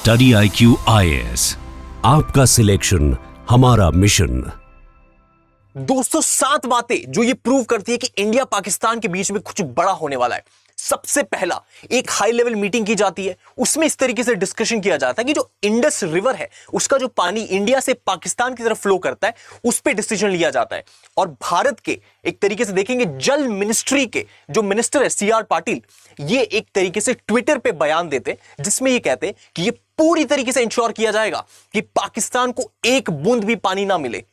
Study IQ IAS, आपका selection हमारा mission. दोस्तों, 7 बातें जो ये प्रूव करती है कि इंडिया पाकिस्तान के बीच में कुछ बड़ा होने वाला है। सबसे पहला, एक हाई लेवल मीटिंग की जाती है, उसमें इस तरीके से डिस्कशन किया जाता है कि जो इंडस रिवर है उसका जो पानी इंडिया से पाकिस्तान की तरफ फ्लो करता है उस पर डिसीजन लिया जाता है। और भारत के एक तरीके से देखेंगे जल मिनिस्ट्री के जो मिनिस्टर है CR पाटिल, ये एक तरीके से ट्विटर पे बयान देते जिसमें ये कहते हैं कि ये पूरी तरीके से इंश्योर किया जाएगा कि पाकिस्तान को एक बूंद भी पानी ना मिले।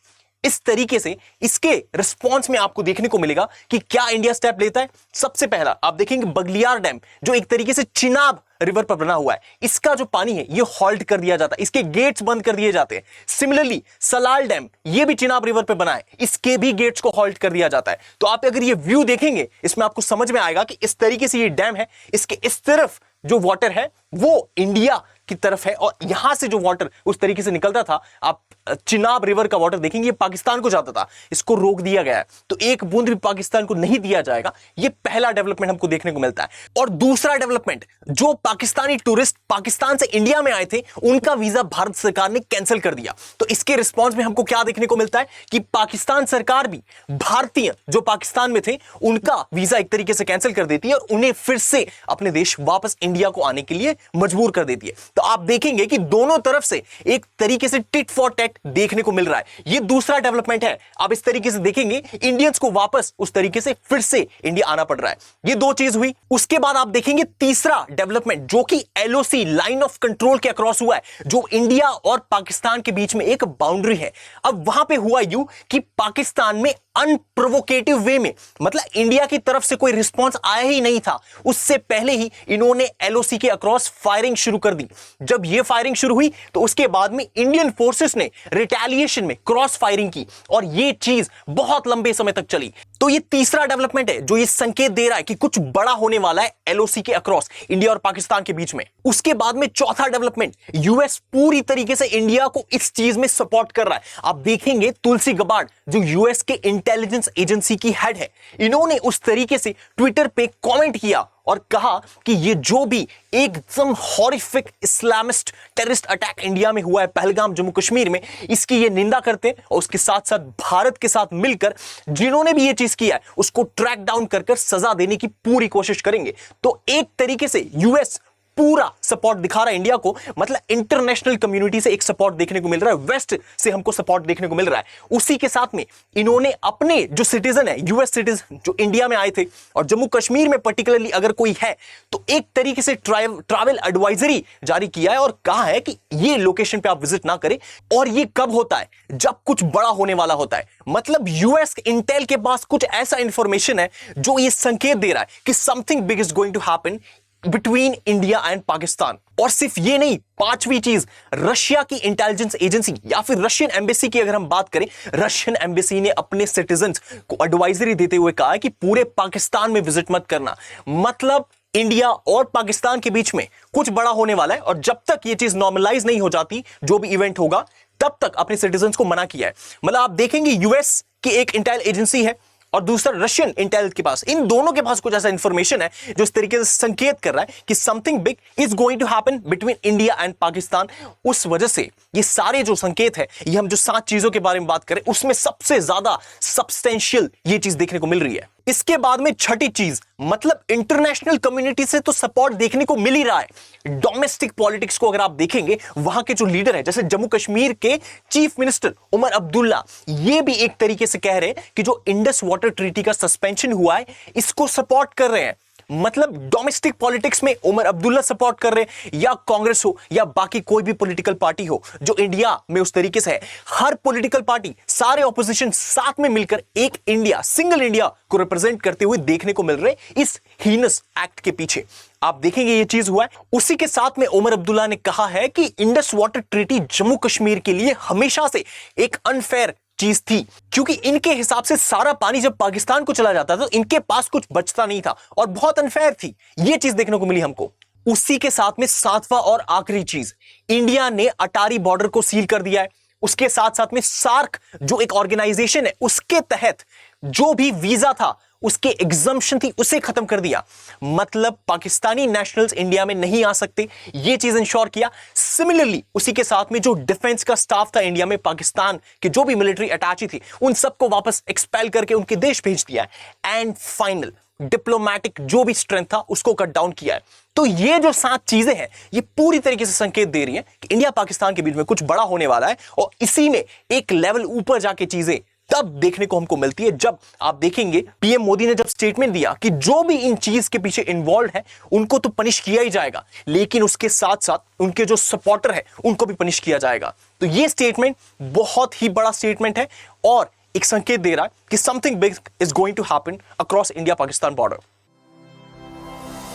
इस तरीके से इसके रिस्पांस में आपको देखने को मिलेगा कि क्या इंडिया स्टेप लेता है। सबसे पहला आप देखेंगे बगलियार डैम जो एक तरीके से चिनाब रिवर पर बना हुआ है, इसका जो पानी है ये हॉल्ट कर दिया जाता है, इसके गेट्स बंद कर दिए जाते हैं। सिमिलरली सलाल डैम ये भी चिनाब रिवर पे बना है, इसके भी गेट्स को हॉल्ट कर दिया जाता है। तो आप अगर ये व्यू देखेंगे इसमें आपको समझ में आएगा कि इस तरीके से ये डैम है, इसके इस तरफ जो वाटर है वो इंडिया की तरफ है और यहां से जो वाटर उस तरीके से निकलता था, आप चिनाब रिवर का वाटर देखेंगे ये पाकिस्तान को जाता था, इसको रोक दिया गया है। तो एक बूंद भी पाकिस्तान को नहीं दिया जाएगा। ये पहला डेवलपमेंट हमको देखने को मिलता है। और दूसरा डेवलपमेंट, जो पाकिस्तानी टूरिस्ट पाकिस्तान से इंडिया में आए थे उनका वीजा भारत सरकार ने कैंसिल कर दिया। तो इसके रिस्पॉन्स में हमको क्या देखने को मिलता है कि पाकिस्तान सरकार भी भारतीय जो पाकिस्तान में थे उनका वीजा एक तरीके से कैंसिल कर देती है और उन्हें फिर से अपने देश वापस इंडिया को आने के लिए मजबूर कर देती है। तो आप देखेंगे कि दोनों तरफ से एक तरीके से टिट फॉर टैट देखने को मिल रहा है। यह दूसरा डेवलपमेंट है। आप इस तरीके से देखेंगे इंडियंस को वापस उस तरीके से फिर से इंडिया आना पड़ रहा है। ये दो चीज हुई। उसके बाद आप देखेंगे तीसरा डेवलपमेंट जो कि LOC लाइन ऑफ कंट्रोल के अक्रॉस हुआ है, जो इंडिया और पाकिस्तान के बीच में एक बाउंड्री है। अब वहां पे हुआ यूं कि पाकिस्तान में अनप्रोवोकेटिव वे में, मतलब इंडिया की तरफ से कोई रिस्पांस आया ही नहीं था, उससे पहले ही इन्होंने LOC के अक्रॉस फायरिंग शुरू कर दी। जब यह फायरिंग शुरू हुई तो उसके बाद में इंडियन फोर्सेस ने रिटेलिएशन में क्रॉस फायरिंग की और यह चीज बहुत लंबे समय तक चली। तो यह तीसरा डेवलपमेंट है जो यह संकेत दे रहा है कि कुछ बड़ा होने वाला है LOC के अक्रॉस इंडिया और पाकिस्तान के बीच में। उसके बाद में चौथा डेवलपमेंट, US पूरी तरीके से इंडिया को इस चीज में सपोर्ट कर रहा है। आप देखेंगे तुलसी गबार्ड जो US के इंटेलिजेंस एजेंसी की हेड है, इन्होंने उस तरीके से ट्विटर पे कमेंट किया और कहा कि ये जो भी एकदम horrific Islamist terrorist attack India में हुआ है पहलगाम जम्मू कश्मीर में, इसकी ये निंदा करते हैं और उसके साथ साथ भारत के साथ मिलकर जिन्होंने भी ये चीज किया है उसको ट्रैक डाउन कर सजा देने की पूरी कोशिश करेंगे। तो एक तरीके से US पूरा सपोर्ट दिखा रहा है इंडिया को, मतलब इंटरनेशनल कम्युनिटी से एक सपोर्ट देखने को मिल रहा है, वेस्ट से हमको सपोर्ट देखने को मिल रहा है। उसी के साथ में इन्होंने अपने जो सिटीजन है US सिटीजन जो इंडिया में आए थे और जम्मू कश्मीर में पर्टिकुलरली अगर कोई है तो एक तरीके से ट्रैवल एडवाइजरी जारी किया है और कहा है कि ये लोकेशन पे आप विजिट ना करें। और ये कब होता है? जब कुछ बड़ा होने वाला होता है। मतलब US इंटेल के पास कुछ ऐसा इंफॉर्मेशन है जो ये संकेत दे रहा है कि something big is going to happen between India and Pakistan. और सिर्फ ये नहीं, पांचवी चीज, रशिया की इंटेलिजेंस एजेंसी या फिर रशियन एम्बेसी की अगर हम बात करें, रशियन एम्बेसी ने अपने सिटीजन्स को एडवाइजरी देते हुए कहा है कि पूरे पाकिस्तान में विजिट मत करना। मतलब इंडिया और पाकिस्तान के बीच में कुछ बड़ा होने वाला है और जब तक ये चीज नॉर्मलाइज नहीं हो जाती, जो भी इवेंट होगा, तब तक अपने सिटीजन्स को मना किया है। मतलब आप देखेंगे US की एक इंटेल एजेंसी है और दूसरा रशियन इंटेल के पास, इन दोनों के पास कुछ ऐसा इंफॉर्मेशन है जो इस तरीके से संकेत कर रहा है कि something big is going to happen between India and Pakistan. उस वजह से ये सारे जो संकेत है, ये हम जो 7 चीजों के बारे में बात करें उसमें सबसे ज्यादा सब्सटेंशियल ये चीज देखने को मिल रही है। इसके बाद में छठी चीज, मतलब इंटरनेशनल कम्युनिटी से तो सपोर्ट देखने को मिल ही रहा है। डोमेस्टिक पॉलिटिक्स को अगर आप देखेंगे, वहां के जो लीडर है जैसे जम्मू कश्मीर के चीफ मिनिस्टर उमर अब्दुल्ला, ये भी एक तरीके से कह रहे हैं कि जो इंडस वाटर ट्रीटी का सस्पेंशन हुआ है इसको सपोर्ट कर रहे हैं। मतलब डोमेस्टिक पॉलिटिक्स में उमर अब्दुल्ला सपोर्ट कर रहे हैं, या कांग्रेस हो या बाकी कोई भी पॉलिटिकल पार्टी हो जो इंडिया में उस तरीके से है, हर पॉलिटिकल पार्टी, सारे ऑपोजिशन साथ में मिलकर एक इंडिया, सिंगल इंडिया को रिप्रेजेंट करते हुए देखने को मिल रहे इस हीनस एक्ट के पीछे। आप देखेंगे ये चीज हुआ है। उसी के साथ में उमर अब्दुल्ला ने कहा है कि Indus water treaty Jammu Kashmir के लिए हमेशा से एक अनफेयर चीज थी, क्योंकि इनके हिसाब से सारा पानी जब पाकिस्तान को चला जाता था तो इनके पास कुछ बचता नहीं था और बहुत अनफेयर थी। यह चीज देखने को मिली हमको। उसी के साथ में 7वां और आखिरी चीज, इंडिया ने अटारी बॉर्डर को सील कर दिया है। उसके साथ साथ में सार्क जो एक ऑर्गेनाइजेशन है उसके तहत जो भी वीजा था उसके एग्जम्पशन थी उसे खत्म कर दिया। मतलब पाकिस्तानी नेशनल्स इंडिया में नहीं आ सकते, यह चीज इंश्योर किया। सिमिलरली उसी के साथ में जो डिफेंस का स्टाफ था इंडिया में, पाकिस्तान के जो भी मिलिट्री अटैची थी, उन सबको वापस एक्सपेल करके उनके देश भेज दिया है। एंड फाइनल डिप्लोमेटिक जो भी स्ट्रेंथ था उसको कट डाउन किया है। तो ये जो 7 चीजें हैं ये पूरी तरीके से संकेत दे रही हैं कि इंडिया पाकिस्तान के बीच में कुछ बड़ा होने वाला है, और इसी में एक लेवल ऊपर जाके चीजें तब देखने को हमको मिलती है जब आप देखेंगे पीएम मोदी ने जब स्टेटमेंट दिया कि जो भी इन चीज के पीछे इन्वॉल्व है उनको तो पनिश किया ही जाएगा, लेकिन उसके साथ साथ उनके जो सपोर्टर है उनको भी पनिश किया जाएगा। तो ये स्टेटमेंट बहुत ही बड़ा स्टेटमेंट है और एक संकेत दे रहा है कि something big is going to happen across India Pakistan border.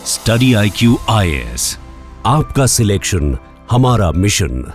Study IQ IAS, आपका सिलेक्शन हमारा मिशन।